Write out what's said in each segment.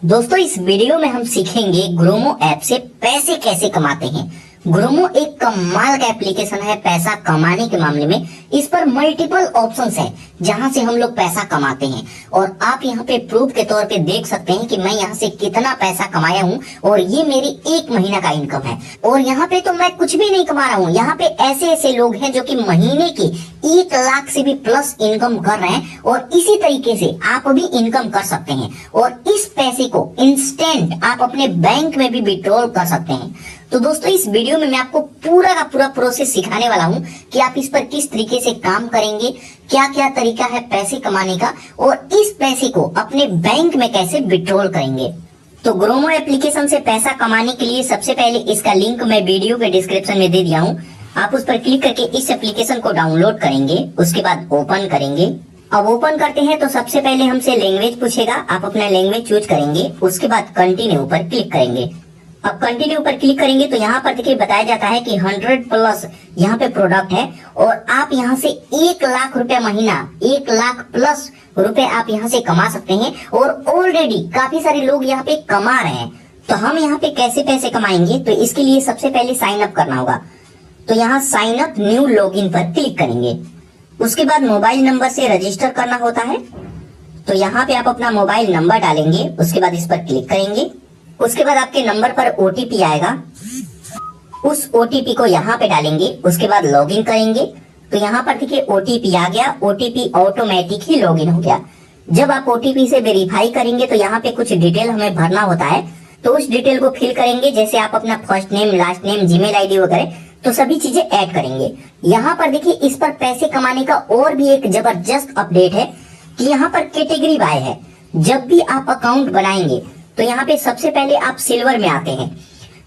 दोस्तों इस वीडियो में हम सीखेंगे ग्रोमो ऐप से पैसे कैसे कमाते हैं। ग्रोमो एक कमाल का एप्लीकेशन है पैसा कमाने के मामले में। इस पर मल्टीपल ऑप्शंस हैं जहां से हम लोग पैसा कमाते हैं और आप यहां पे प्रूफ के तौर पे देख सकते हैं कि मैं यहां से कितना पैसा कमाया हूं और ये मेरी 1 महीना का इनकम है। और यहाँ पे तो मैं कुछ भी नहीं कमा रहा हूँ, यहाँ पे ऐसे ऐसे लोग हैं जो कि महीने की 1 लाख से भी प्लस इनकम कर रहे हैं और इसी तरीके से आप भी इनकम कर सकते हैं और इस पैसे को इंस्टेंट आप अपने बैंक में भी विड्रॉल कर सकते हैं। तो दोस्तों इस वीडियो में मैं आपको पूरा का पूरा प्रोसेस सिखाने वाला हूं कि आप इस पर किस तरीके से काम करेंगे, क्या क्या तरीका है पैसे कमाने का और इस पैसे को अपने बैंक में कैसे विड्रॉल करेंगे। तो ग्रोमो एप्लीकेशन से पैसा कमाने के लिए सबसे पहले इसका लिंक मैं वीडियो के डिस्क्रिप्शन में दे दिया हूं। आप उस पर क्लिक करके इस एप्लीकेशन को डाउनलोड करेंगे, उसके बाद ओपन करेंगे। अब ओपन करते हैं तो सबसे पहले हमसे लैंग्वेज पूछेगा, आप अपना लैंग्वेज चूज करेंगे, उसके बाद कंटिन्यू पर क्लिक करेंगे। अब कंटिन्यू पर क्लिक करेंगे तो यहाँ पर देखिए बताया जाता है कि 100 प्लस यहाँ पे प्रोडक्ट है और आप यहाँ से 1 लाख रुपया महीना, 1 लाख प्लस रुपए आप यहाँ से कमा सकते हैं और ऑलरेडी काफी सारे लोग यहाँ पे कमा रहे हैं। तो हम यहाँ पे कैसे पैसे कमाएंगे, तो इसके लिए सबसे पहले साइन अप करना होगा। तो यहाँ साइन अप न्यू लॉगिन पर क्लिक करेंगे, उसके बाद मोबाइल नंबर से रजिस्टर करना होता है। तो यहाँ पे आप अपना मोबाइल नंबर डालेंगे, उसके बाद इस पर क्लिक करेंगे। उसके बाद आपके नंबर पर ओटीपी आएगा, उस ओटीपी को यहाँ पे डालेंगे, उसके बाद लॉगिन करेंगे। तो यहाँ पर देखिए ओटीपी आ गया, ओटीपी ऑटोमेटिक ही लॉगिन हो गया। जब आप ओटीपी से वेरीफाई करेंगे तो यहाँ पे कुछ डिटेल हमें भरना होता है, तो उस डिटेल को फिल करेंगे, जैसे आप अपना first name, last name, Gmail ID वगैरह, तो सभी चीजें ऐड करेंगे। यहाँ पर देखिए इस पर पैसे कमाने का और भी एक जबरदस्त अपडेट है कि यहाँ पर कैटेगरी बाय है। जब भी आप अकाउंट बनाएंगे तो यहाँ पे सबसे पहले आप सिल्वर में आते हैं।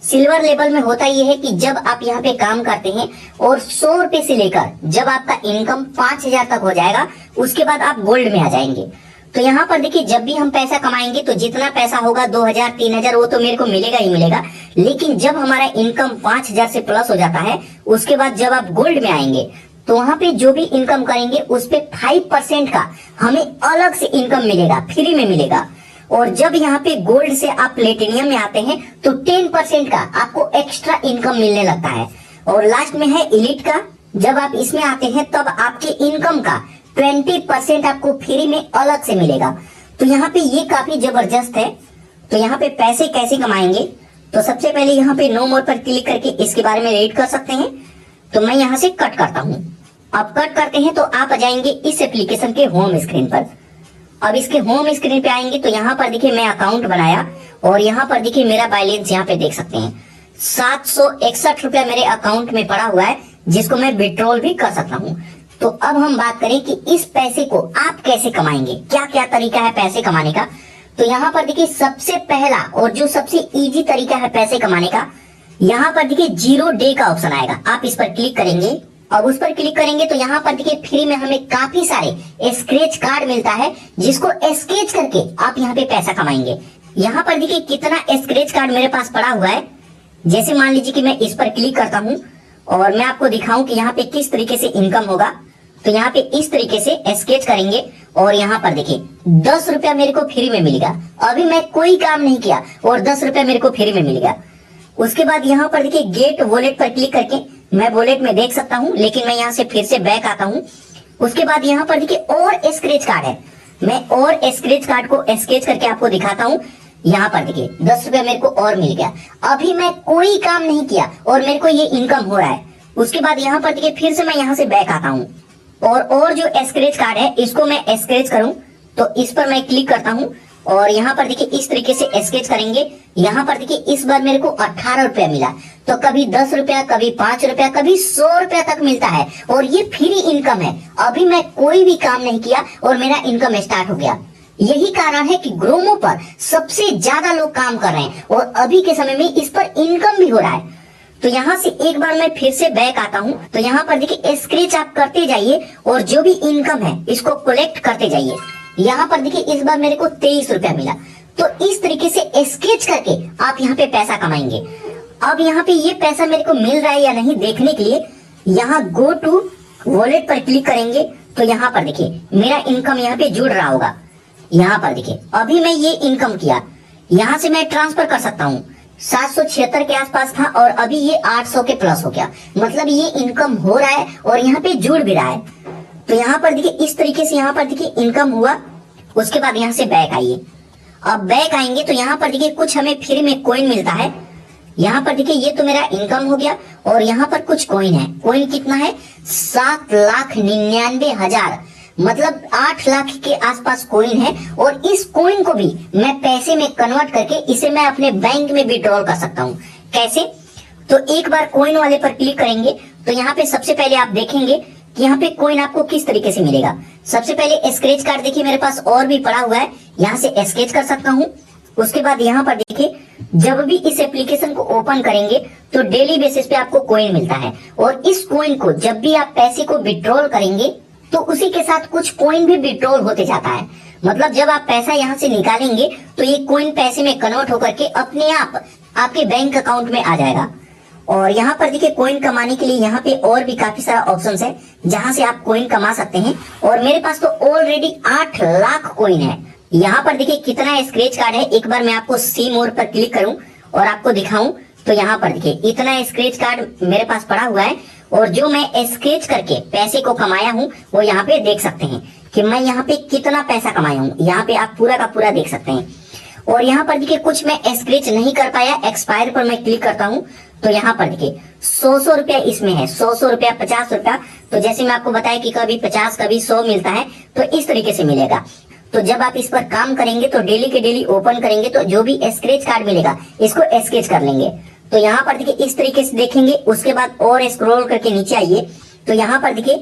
सिल्वर लेवल में होता यह है कि जब आप यहाँ पे काम करते हैं और 100 रुपए से लेकर जब आपका इनकम 5000 तक हो जाएगा, उसके बाद आप गोल्ड में आ जाएंगे। तो यहाँ पर देखिए जब भी हम पैसा कमाएंगे तो जितना पैसा होगा 2000 3000 वो तो मेरे को मिलेगा ही मिलेगा, लेकिन जब हमारा इनकम 5000 से प्लस हो जाता है, उसके बाद जब आप गोल्ड में आएंगे तो वहां पे जो भी इनकम करेंगे उस पे 5% का हमें अलग से इनकम मिलेगा, फ्री में मिलेगा। और जब यहाँ पे गोल्ड से आप प्लेटिनियम में आते हैं तो 10% का आपको एक्स्ट्रा इनकम मिलने लगता है। और लास्ट में है एलीट का, जब आप इसमें आते हैं तब आपके इनकम का 20% आपको फ्री में अलग से मिलेगा। तो यहाँ पे ये काफी जबरदस्त है। तो यहाँ पे पैसे कैसे कमाएंगे, तो सबसे पहले यहाँ पे नो मोर पर क्लिक करके इसके बारे में रीड कर सकते हैं। तो मैं यहाँ से कट करता हूँ। अब कट करते हैं तो आप आ जाएंगे इस एप्लीकेशन के होम स्क्रीन पर। अब इसके होम स्क्रीन पे आएंगे तो यहाँ पर देखिए मैं अकाउंट बनाया और यहाँ पर देखिए मेरा बैलेंस यहाँ पे देख सकते हैं 761 रुपया मेरे अकाउंट में पड़ा हुआ है, जिसको मैं विड्रॉल भी कर सकता हूँ। तो अब हम बात करें कि इस पैसे को आप कैसे कमाएंगे, क्या क्या तरीका है पैसे कमाने का। तो यहाँ पर देखिए सबसे पहला और जो सबसे इजी तरीका है पैसे कमाने का, यहाँ पर देखिए 0 डे का ऑप्शन आएगा, आप इस पर क्लिक करेंगे। अब उस पर क्लिक करेंगे तो यहाँ पर देखिए फ्री में हमें काफी सारे स्क्रैच कार्ड मिलता है, जिसको स्केच करके आप यहाँ पे पैसा कमाएंगे। यहाँ पर देखिए कितना स्क्रैच कार्ड मेरे पास पड़ा हुआ है। जैसे मान लीजिए कि मैं इस पर क्लिक करता हूँ और मैं आपको दिखाऊं कि यहाँ पे किस तरीके से इनकम होगा। तो यहाँ पे इस तरीके से स्केच करेंगे और यहाँ पर देखिए 10 रुपया मेरे को फ्री में मिलेगा। अभी मैं कोई काम नहीं किया और 10 रुपया मेरे को फ्री में मिलेगा। उसके बाद यहाँ पर देखिए गेट वॉलेट पर क्लिक करके मैं वॉलेट में देख सकता हूँ, लेकिन मैं यहाँ से फिर से बैक आता हूँ। उसके बाद यहाँ पर देखिए और स्क्रैच कार्ड है, मैं और स्क्रैच कार्ड को स्केच करके आपको दिखाता हूँ। यहाँ पर देखिए 10 रुपया मेरे को और मिल गया। अभी मैं कोई काम नहीं किया और मेरे को ये इनकम हो रहा है। उसके बाद यहाँ पर देखिए फिर से मैं यहाँ से बैक आता हूँ और जो स्क्रैच कार्ड है इसको मैं स्क्रैच करूँ तो इस पर मैं क्लिक करता हूँ और यहाँ पर देखिए इस तरीके से स्केच करेंगे। यहाँ पर देखिए इस बार मेरे को 18 रुपया मिला। तो कभी 10 रुपया, कभी 5 रुपया, कभी 100 रुपया तक मिलता है और ये फ्री इनकम है। अभी मैं कोई भी काम नहीं किया और मेरा इनकम स्टार्ट हो गया। यही कारण है कि ग्रोमो पर सबसे ज्यादा लोग काम कर रहे हैं और अभी के समय में इस पर इनकम भी हो रहा है। तो यहाँ से एक बार मैं फिर से बैक आता हूँ तो यहाँ पर देखिए स्क्रैच आप करते जाइए और जो भी इनकम है इसको कलेक्ट करते जाइए। यहाँ पर देखिए इस बार मेरे को 23 रुपया मिला। तो इस तरीके से स्केच करके आप यहाँ पे पैसा कमाएंगे। अब यहाँ पे ये पैसा मेरे को मिल रहा है या नहीं देखने के लिए यहाँ गो टू वॉलेट पर क्लिक करेंगे तो यहाँ पर देखिए मेरा इनकम यहाँ पे जुड़ रहा होगा। यहाँ पर देखिए अभी मैं ये इनकम किया, यहाँ से मैं ट्रांसफर कर सकता हूँ। 776 के आसपास था और अभी ये 800 के प्लस हो गया, मतलब ये इनकम हो रहा है और यहाँ पे जुड़ भी रहा है। तो यहाँ पर देखिए इस तरीके से यहाँ पर देखिए इनकम हुआ। उसके बाद यहाँ से बैक आइए। अब बैक आएंगे तो यहाँ पर देखिए कुछ हमें फ्री में कॉइन मिलता है। यहाँ पर देखिए ये तो मेरा इनकम हो गया और यहाँ पर कुछ कॉइन है। कॉइन कितना है? 7,99,000, मतलब 8 लाख के आसपास कॉइन है। और इस कॉइन को भी मैं पैसे में कन्वर्ट करके इसे मैं अपने बैंक में विड्रॉल कर सकता हूँ। कैसे? तो एक बार कॉइन वाले पर क्लिक करेंगे तो यहाँ पे सबसे पहले आप देखेंगे कि यहाँ पे कॉइन आपको किस तरीके से मिलेगा। सबसे पहले स्क्रैच कार्ड देखिए मेरे पास और भी पड़ा हुआ है, यहाँ से स्क्रैच कर सकता हूँ। उसके बाद यहाँ पर देखिए जब भी इस एप्लीकेशन को ओपन करेंगे तो डेली बेसिस पे आपको कॉइन मिलता है और इस कॉइन को जब भी आप पैसे को विड्रॉल करेंगे तो उसी के साथ कुछ कॉइन भी विड्रॉल होते जाता है। मतलब जब आप पैसा यहाँ से निकालेंगे तो ये कॉइन पैसे में कन्वर्ट होकर के अपने आप आपके बैंक अकाउंट में आ जाएगा। और यहाँ पर देखिए कॉइन कमाने के लिए यहाँ पे और भी काफी सारा ऑप्शंस है जहाँ से आप कॉइन कमा सकते हैं। और मेरे पास तो ऑलरेडी 8 लाख कॉइन है। यहाँ पर देखिए कितना स्क्रैच कार्ड है। एक बार मैं आपको सी मोर पर क्लिक करूं और आपको दिखाऊं तो यहाँ पर देखिए इतना स्क्रैच कार्ड मेरे पास पड़ा हुआ है और जो मैं स्क्रैच करके पैसे को कमाया हूँ वो यहाँ पे देख सकते हैं कि मैं यहाँ पे कितना पैसा कमाया हूँ। यहाँ पे आप पूरा का पूरा देख सकते हैं। और यहाँ पर देखिए कुछ मैं स्क्रैच नहीं कर पाया, एक्सपायर पर मैं क्लिक करता हूँ तो यहाँ पर देखिए 100 रुपया इसमें है, 100 रुपया, 50 रुपया। तो जैसे मैं आपको बताया कि कभी 50 कभी 100 मिलता है, तो इस तरीके से मिलेगा। तो जब आप इस पर काम करेंगे तो डेली के डेली ओपन करेंगे तो जो भी स्क्रैच कार्ड मिलेगा इसको स्क्रैच कर लेंगे। तो यहाँ पर देखिए इस तरीके से देखेंगे। उसके बाद और स्क्रॉल करके नीचे आइए तो यहाँ पर देखिए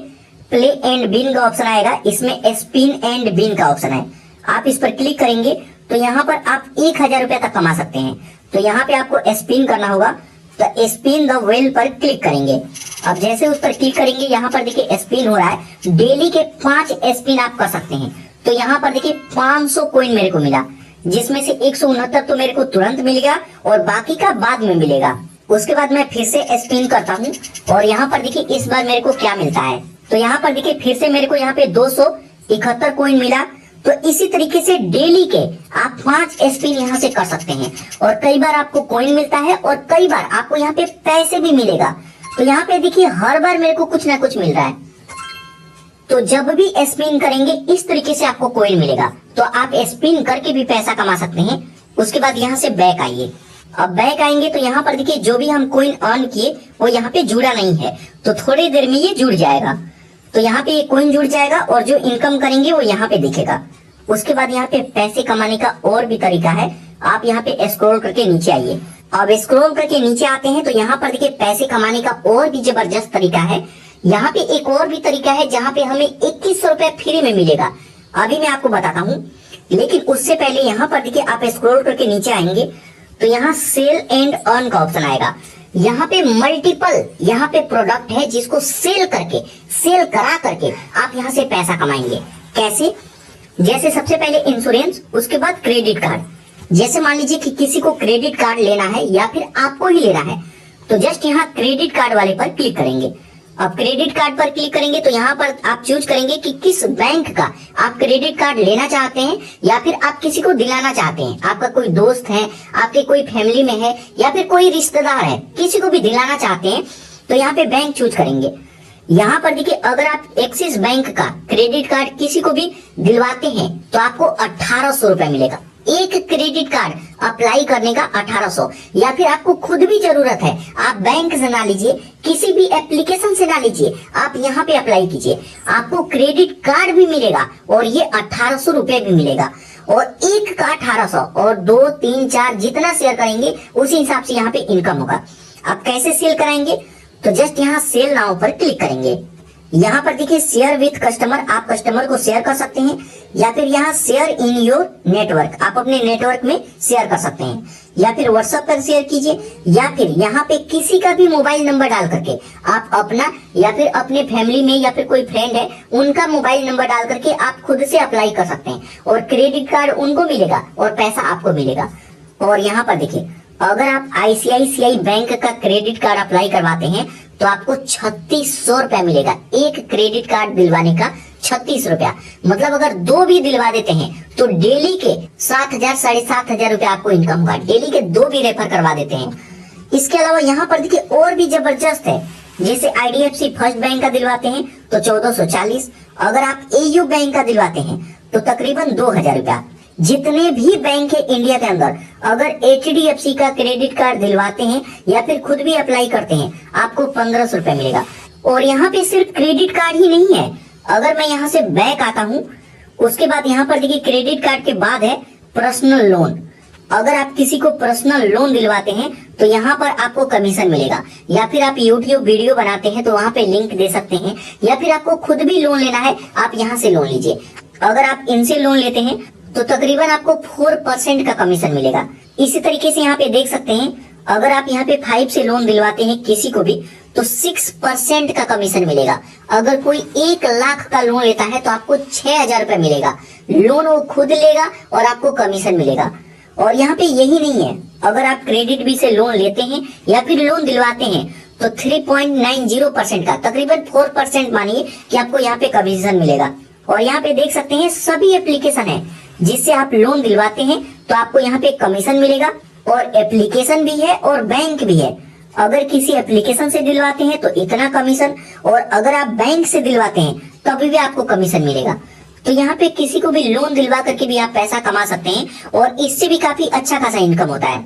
प्ले एंड विन का ऑप्शन आएगा, इसमें स्पिन एंड विन का ऑप्शन है। आप इस पर क्लिक करेंगे तो यहाँ पर आप 1000 रुपया तक कमा सकते हैं। तो यहाँ पे आपको स्पिन करना होगा, तो स्पिन द व्हील पर क्लिक करेंगे। अब जैसे उस पर क्लिक करेंगे यहाँ पर देखिए स्पिन हो रहा है। डेली के 5 स्पिन आप कर सकते हैं। तो यहाँ पर देखिए 500 कॉइन मेरे को मिला, जिसमें से 169 तो मेरे को तुरंत मिल गया और बाकी का बाद में मिलेगा। उसके बाद मैं फिर से स्पिन करता हूँ और यहाँ पर देखिए इस बार मेरे को क्या मिलता है। तो यहाँ पर देखिए फिर से मेरे को यहाँ पे 271 कॉइन मिला। तो इसी तरीके से डेली के आप 5 स्पिन यहाँ से कर सकते हैं और कई बार आपको कॉइन मिलता है और कई बार आपको यहाँ पे पैसे भी मिलेगा। तो यहाँ पे देखिए हर बार मेरे को कुछ ना कुछ मिल रहा है। तो जब भी स्पिन करेंगे इस तरीके से आपको कॉइन मिलेगा। तो आप स्पिन करके भी पैसा कमा सकते हैं। उसके बाद यहाँ से बैक आइए। अब बैक आएंगे तो यहाँ पर देखिए जो भी हम कॉइन अर्न किए वो यहाँ पे जुड़ा नहीं है, तो थोड़ी देर में ये जुड़ जाएगा। तो यहाँ पे ये कॉइन जुड़ जाएगा और जो इनकम करेंगे वो यहाँ पे दिखेगा। उसके बाद यहाँ पे पैसे कमाने का और भी तरीका है। आप यहाँ पे स्क्रॉल करके नीचे आइए। अब स्क्रॉल करके नीचे आते हैं तो यहाँ पर देखिए पैसे कमाने का और भी जबरदस्त तरीका है। यहाँ पे एक और भी तरीका है जहाँ पे हमें 2100 रुपया फ्री में मिलेगा। अभी मैं आपको बताता हूँ, लेकिन उससे पहले यहाँ पर देखिए आप स्क्रॉल करके नीचे आएंगे तो यहाँ सेल एंड अर्न का ऑप्शन आएगा। यहाँ पे मल्टीपल यहाँ पे प्रोडक्ट है जिसको सेल करा करके आप यहाँ से पैसा कमाएंगे। कैसे? जैसे सबसे पहले इंश्योरेंस, उसके बाद क्रेडिट कार्ड। जैसे मान लीजिए कि किसी को क्रेडिट कार्ड लेना है या फिर आपको ही लेना है तो जस्ट यहाँ क्रेडिट कार्ड वाले पर क्लिक करेंगे। अब क्रेडिट कार्ड पर क्लिक करेंगे तो यहाँ पर आप चूज करेंगे कि किस बैंक का आप क्रेडिट कार्ड लेना चाहते हैं या फिर आप किसी को दिलाना चाहते हैं। आपका कोई दोस्त है, आपके कोई फैमिली में है या फिर कोई रिश्तेदार है, किसी को भी दिलाना चाहते हैं तो यहाँ पे बैंक चूज करेंगे। यहाँ पर देखिए अगर आप एक्सिस बैंक का क्रेडिट कार्ड किसी को भी दिलवाते हैं तो आपको 1800 रुपया मिलेगा। एक क्रेडिट कार्ड अप्लाई करने का 1800। या फिर आपको खुद भी जरूरत है, आप बैंक से ना लीजिए, किसी भी एप्लीकेशन से ना लीजिए, आप यहाँ पे अप्लाई कीजिए, आपको क्रेडिट कार्ड भी मिलेगा और ये 1800 रुपए भी मिलेगा। और एक का 1800 और 2, 3, 4 जितना शेयर करेंगे उसी हिसाब से यहाँ पे इनकम होगा। आप कैसे सेल कराएंगे? तो जस्ट यहाँ सेल नाउ पर क्लिक करेंगे। यहाँ पर देखिए शेयर विथ कस्टमर, आप कस्टमर को शेयर कर सकते हैं या फिर यहाँ शेयर इन योर नेटवर्क, आप अपने नेटवर्क में शेयर कर सकते हैं या फिर व्हाट्सएप पर शेयर कीजिए या फिर यहाँ पे किसी का भी मोबाइल नंबर डाल करके आप अपना या फिर अपने फैमिली में या फिर कोई फ्रेंड है उनका मोबाइल नंबर डाल करके आप खुद से अप्लाई कर सकते हैं और क्रेडिट कार्ड उनको मिलेगा और पैसा आपको मिलेगा। और यहाँ पर देखिए अगर आप ICICI बैंक का क्रेडिट कार्ड अप्लाई करवाते हैं तो आपको 3600 रुपया मिलेगा। एक क्रेडिट कार्ड दिलवाने का 36 रुपया। मतलब अगर 2 भी दिलवा देते हैं तो डेली के 7,000 7,500 रुपया आपको इनकम होगा। डेली के 2 भी रेफर करवा देते हैं। इसके अलावा यहाँ पर देखिए और भी जबरदस्त है, जैसे IDFC फर्स्ट बैंक का दिलवाते हैं तो 1440, अगर आप AU बैंक का दिलवाते हैं तो तकरीबन 2000 रुपया। जितने भी बैंक है इंडिया के अंदर, अगर HDFC का क्रेडिट कार्ड दिलवाते हैं या फिर खुद भी अप्लाई करते हैं, आपको 1500 रुपया मिलेगा। और यहाँ पे सिर्फ क्रेडिट कार्ड ही नहीं है, अगर मैं यहाँ से बैक आता हूँ, उसके बाद यहाँ पर देखिए क्रेडिट कार्ड के बाद है पर्सनल लोन। अगर आप किसी को पर्सनल लोन दिलवाते हैं तो यहाँ पर आपको कमीशन मिलेगा, या फिर आप YouTube वीडियो बनाते हैं तो वहाँ पे लिंक दे सकते हैं, या फिर आपको खुद भी लोन लेना है आप यहाँ से लोन लीजिए। अगर आप इनसे लोन लेते हैं तो तकरीबन आपको 4% का कमीशन मिलेगा। इसी तरीके से यहाँ पे देख सकते हैं, अगर आप यहाँ पे 5 से लोन दिलवाते हैं किसी को भी तो 6% का कमीशन मिलेगा। अगर कोई 1 लाख का लोन लेता है तो आपको 6,000 रुपए मिलेगा। लोन वो खुद लेगा और आपको कमीशन मिलेगा। और यहाँ पे यही नहीं है, अगर आप क्रेडिट बी से लोन लेते हैं या फिर लोन दिलवाते हैं तो 3.90% का तकरीबन 4% मानिए कि आपको यहाँ पे कमीशन मिलेगा। और यहाँ पे देख सकते हैं सभी एप्लीकेशन है जिससे आप लोन दिलवाते हैं तो आपको यहाँ पे कमीशन मिलेगा। और एप्लीकेशन भी है और बैंक भी है। अगर किसी एप्लीकेशन से दिलवाते हैं तो इतना कमीशन, और अगर आप बैंक से दिलवाते हैं तभी भी आपको कमीशन मिलेगा। तो यहाँ पे किसी को भी लोन दिलवा करके भी आप पैसा कमा सकते हैं और इससे भी काफी अच्छा खासा इनकम होता है।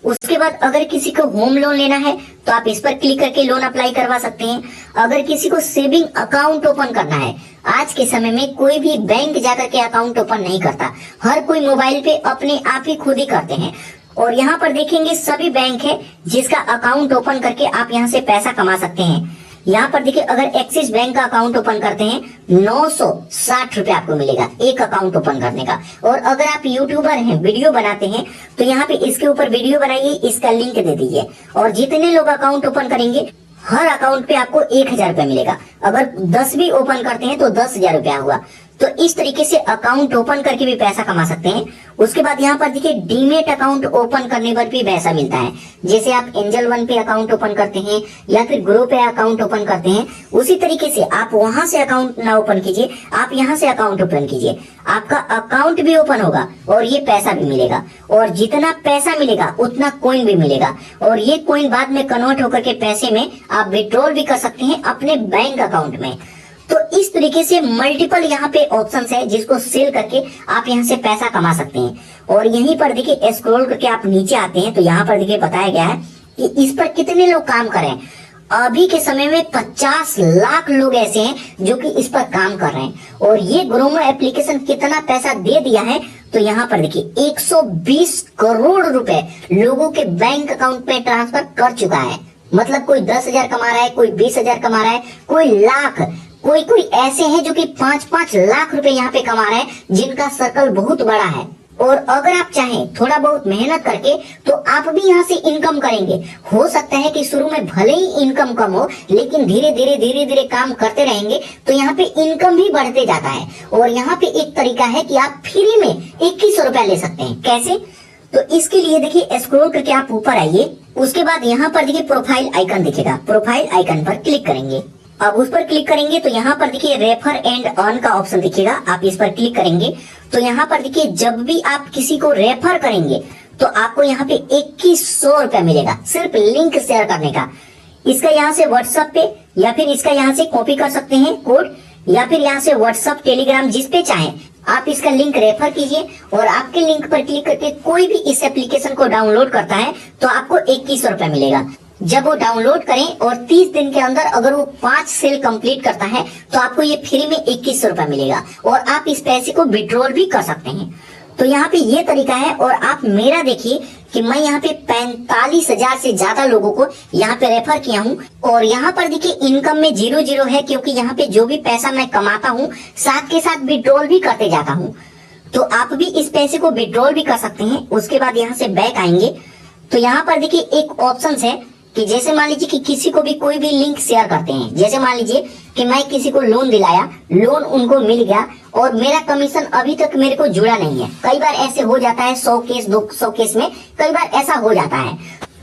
उसके बाद अगर किसी को होम लोन लेना है तो आप इस पर क्लिक करके लोन अप्लाई करवा सकते हैं। अगर किसी को सेविंग अकाउंट ओपन करना है, आज के समय में कोई भी बैंक जाकर के अकाउंट ओपन नहीं करता, हर कोई मोबाइल पे अपने आप ही खुद ही करते हैं। और यहाँ पर देखेंगे सभी बैंक है जिसका अकाउंट ओपन करके आप यहाँ से पैसा कमा सकते हैं। यहाँ पर देखिए अगर एक्सिस बैंक का अकाउंट ओपन करते हैं 960 रुपए आपको मिलेगा एक अकाउंट ओपन करने का। और अगर आप यूट्यूबर हैं, वीडियो बनाते हैं, तो यहाँ पे इसके ऊपर वीडियो बनाइए, इसका लिंक दे दीजिए, और जितने लोग अकाउंट ओपन करेंगे हर अकाउंट पे आपको 1000 रुपया मिलेगा। अगर 10 भी ओपन करते हैं तो 10,000 रुपया हुआ। तो इस तरीके से अकाउंट ओपन करके भी पैसा कमा सकते हैं। उसके बाद यहाँ पर देखिए डीमेट अकाउंट ओपन करने पर भी पैसा मिलता है। जैसे आप एंजल वन पे अकाउंट ओपन करते हैं या फिर ग्रो पे अकाउंट ओपन करते हैं, उसी तरीके से आप वहां से अकाउंट ना ओपन कीजिए, आप यहाँ से अकाउंट ओपन कीजिए, आपका अकाउंट भी ओपन होगा और ये पैसा भी मिलेगा। और जितना पैसा मिलेगा उतना कॉइन भी मिलेगा, और ये कॉइन बाद में कन्वर्ट होकर के पैसे में आप विड्रॉल भी कर सकते हैं अपने बैंक अकाउंट में। तो इस तरीके से मल्टीपल यहाँ पे ऑप्शंस है जिसको सेल करके आप यहाँ से पैसा कमा सकते हैं। और यहीं पर देखिए स्क्रॉल करके आप नीचे आते हैं तो यहाँ पर देखिए बताया गया है कि इस पर कितने लोग काम कर रहे हैं। अभी के समय में 50 लाख लोग ऐसे हैं जो कि इस पर काम कर रहे हैं। और ये ग्रोमो एप्लीकेशन कितना पैसा दे दिया है तो यहाँ पर देखिए 120 करोड़ रुपए लोगों के बैंक अकाउंट में ट्रांसफर कर चुका है। मतलब कोई 10,000 कमा रहा है, कोई 20,000 कमा रहा है, कोई लाख, कोई ऐसे हैं जो कि 5-5 लाख रुपए यहाँ पे कमा रहे हैं, जिनका सर्कल बहुत बड़ा है। और अगर आप चाहें थोड़ा बहुत मेहनत करके तो आप भी यहाँ से इनकम करेंगे। हो सकता है कि शुरू में भले ही इनकम कम हो, लेकिन धीरे धीरे काम करते रहेंगे तो यहाँ पे इनकम भी बढ़ते जाता है। और यहाँ पे एक तरीका है कि आप फ्री में 2100 रुपया ले सकते हैं। कैसे? तो इसके लिए देखिए स्क्रॉल करके आप ऊपर आइए, उसके बाद यहाँ पर देखिए प्रोफाइल आइकन दिखेगा, प्रोफाइल आइकन पर क्लिक करेंगे। अब उस पर क्लिक करेंगे तो यहाँ पर देखिए रेफर एंड अर्न का ऑप्शन दिखेगा, आप इस पर क्लिक करेंगे तो यहाँ पर देखिए जब भी आप किसी को रेफर करेंगे तो आपको यहाँ पे 2100 रुपया मिलेगा सिर्फ लिंक शेयर करने का। इसका यहाँ से व्हाट्सएप पे या फिर इसका यहाँ से कॉपी कर सकते हैं कोड, या फिर यहाँ से व्हाट्सएप, टेलीग्राम, जिस पे चाहें आप इसका लिंक रेफर कीजिए। और आपके लिंक पर क्लिक करके कोई भी इस एप्लीकेशन को डाउनलोड करता है तो आपको 2100 रुपया मिलेगा। जब वो डाउनलोड करें और 30 दिन के अंदर अगर वो 5 सेल कंप्लीट करता है तो आपको ये फ्री में 2100 रुपया मिलेगा और आप इस पैसे को विड्रॉल भी कर सकते हैं। तो यहाँ पे ये तरीका है। और आप मेरा देखिए कि मैं यहाँ पे 45,000 से ज्यादा लोगों को यहाँ पे रेफर किया हूँ। और यहाँ पर देखिए इनकम में 0 है, क्योंकि यहाँ पे जो भी पैसा मैं कमाता हूँ साथ के साथ विड्रॉल भी करते जाता हूँ। तो आप भी इस पैसे को विड्रॉल भी कर सकते हैं। उसके बाद यहाँ से बैक आएंगे तो यहाँ पर देखिए एक ऑप्शन है कि जैसे मान लीजिए कि किसी को भी कोई भी लिंक शेयर करते हैं, जैसे मान लीजिए कि मैं किसी को लोन दिलाया, लोन उनको मिल गया और मेरा कमीशन अभी तक मेरे को जुड़ा नहीं है। कई बार ऐसे हो जाता है, 100 केस 200 केस में कई बार ऐसा हो जाता है।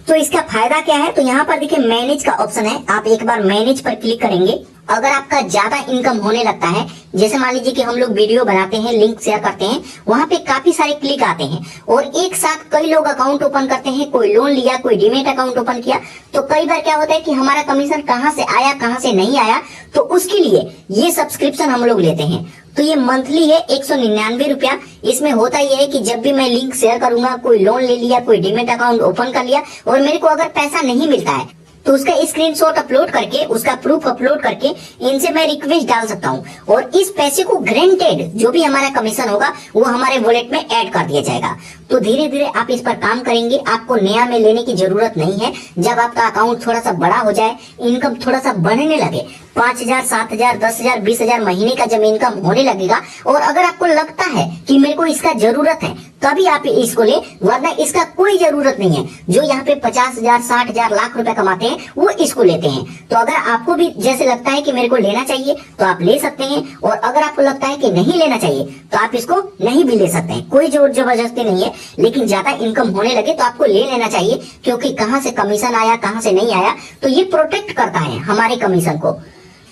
तो इसका फायदा क्या है? तो यहाँ पर देखिए मैनेज का ऑप्शन है, आप एक बार मैनेज पर क्लिक करेंगे अगर आपका ज्यादा इनकम होने लगता है, जैसे मान लीजिए कि हम लोग वीडियो बनाते हैं, लिंक शेयर करते हैं, वहां पे काफी सारे क्लिक आते हैं और एक साथ कई लोग अकाउंट ओपन करते हैं, कोई लोन लिया, कोई डीमेट अकाउंट ओपन किया, तो कई बार क्या होता है कि हमारा कमीशन कहां से आया कहां से नहीं आया, तो उसके लिए ये सब्सक्रिप्शन हम लोग लेते हैं। तो ये मंथली है 199 रुपया। इसमें होता यह है कि जब भी मैं लिंक शेयर करूंगा, कोई लोन ले लिया, कोई डीमेट अकाउंट ओपन कर लिया और मेरे को अगर पैसा नहीं मिलता है तो उसका स्क्रीनशॉट अपलोड करके, उसका प्रूफ अपलोड करके इनसे मैं रिक्वेस्ट डाल सकता हूँ और इस पैसे को ग्रांटेड जो भी हमारा कमीशन होगा वो हमारे वॉलेट में ऐड कर दिया जाएगा। तो धीरे धीरे आप इस पर काम करेंगे, आपको नया में लेने की जरूरत नहीं है। जब आपका अकाउंट थोड़ा सा बड़ा हो जाए, इनकम थोड़ा सा बढ़ने लगे, 5,000, 7,000, 10,000, 20,000 महीने का जब इनकम होने लगेगा और अगर आपको लगता है कि मेरे को इसका जरूरत है, तभी आप इसको ले, वरना इसका कोई जरूरत नहीं है। जो यहाँ पे 50,000, 60,000, लाख रुपए कमाते हैं वो इसको लेते हैं। तो अगर आपको भी जैसे लगता है कि मेरे को लेना चाहिए तो आप ले सकते हैं, और अगर आपको लगता है कि नहीं लेना चाहिए तो आप इसको नहीं भी ले सकते हैं। कोई जोर जबरदस्ती नहीं है, लेकिन ज्यादा इनकम होने लगे तो आपको ले लेना चाहिए, क्योंकि कहाँ से कमीशन आया कहाँ से नहीं आया तो ये प्रोटेक्ट करता है हमारे कमीशन को।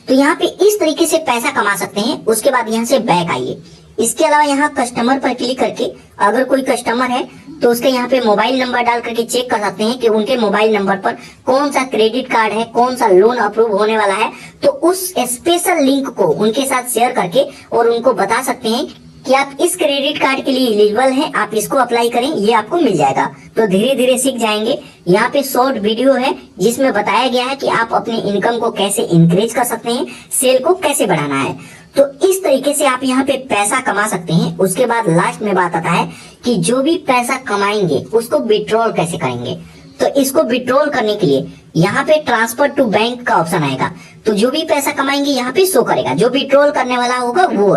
तो यहाँ पे इस तरीके से पैसा कमा सकते हैं। उसके बाद यहाँ से बैक आइए। इसके अलावा यहाँ कस्टमर पर क्लिक करके अगर कोई कस्टमर है तो उसके यहाँ पे मोबाइल नंबर डाल करके चेक कर सकते हैं कि उनके मोबाइल नंबर पर कौन सा क्रेडिट कार्ड है, कौन सा लोन अप्रूव होने वाला है। तो उस स्पेशल लिंक को उनके साथ शेयर करके और उनको बता सकते हैं कि आप इस क्रेडिट कार्ड के लिए एलिजिबल हैं, आप इसको अप्लाई करें, ये आपको मिल जाएगा। तो धीरे धीरे सीख जाएंगे। यहाँ पे शॉर्ट वीडियो है जिसमें बताया गया है कि आप अपने इनकम को कैसे इंक्रीज कर सकते हैं, सेल को कैसे बढ़ाना है। तो इस तरीके से आप यहाँ पे पैसा कमा सकते हैं। उसके बाद लास्ट में बात आता है कि जो भी पैसा कमाएंगे उसको विड्रॉल कैसे करेंगे। तो इसको विड्रॉल करने के लिए यहाँ पे ट्रांसफर टू बैंक का ऑप्शन आएगा। तो जो भी पैसा कमाएंगे यहाँ पे शो करेगा, जो विड्रॉल करने वाला होगा वो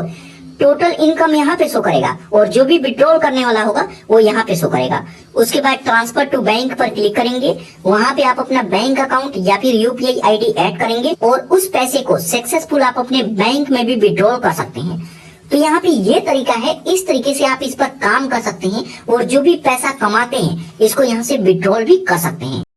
टोटल इनकम यहाँ पे शो करेगा, और जो भी विड्रॉल करने वाला होगा वो यहाँ पे शो करेगा। उसके बाद ट्रांसफर टू बैंक पर क्लिक करेंगे। वहां पे आप अपना बैंक अकाउंट या फिर यूपीआई आईडी ऐड करेंगे और उस पैसे को सक्सेसफुल आप अपने बैंक में भी विड्रॉल कर सकते हैं। तो यहाँ पे ये तरीका है, इस तरीके से आप इस पर काम कर सकते हैं और जो भी पैसा कमाते हैं इसको यहाँ से विड्रॉल भी कर सकते हैं।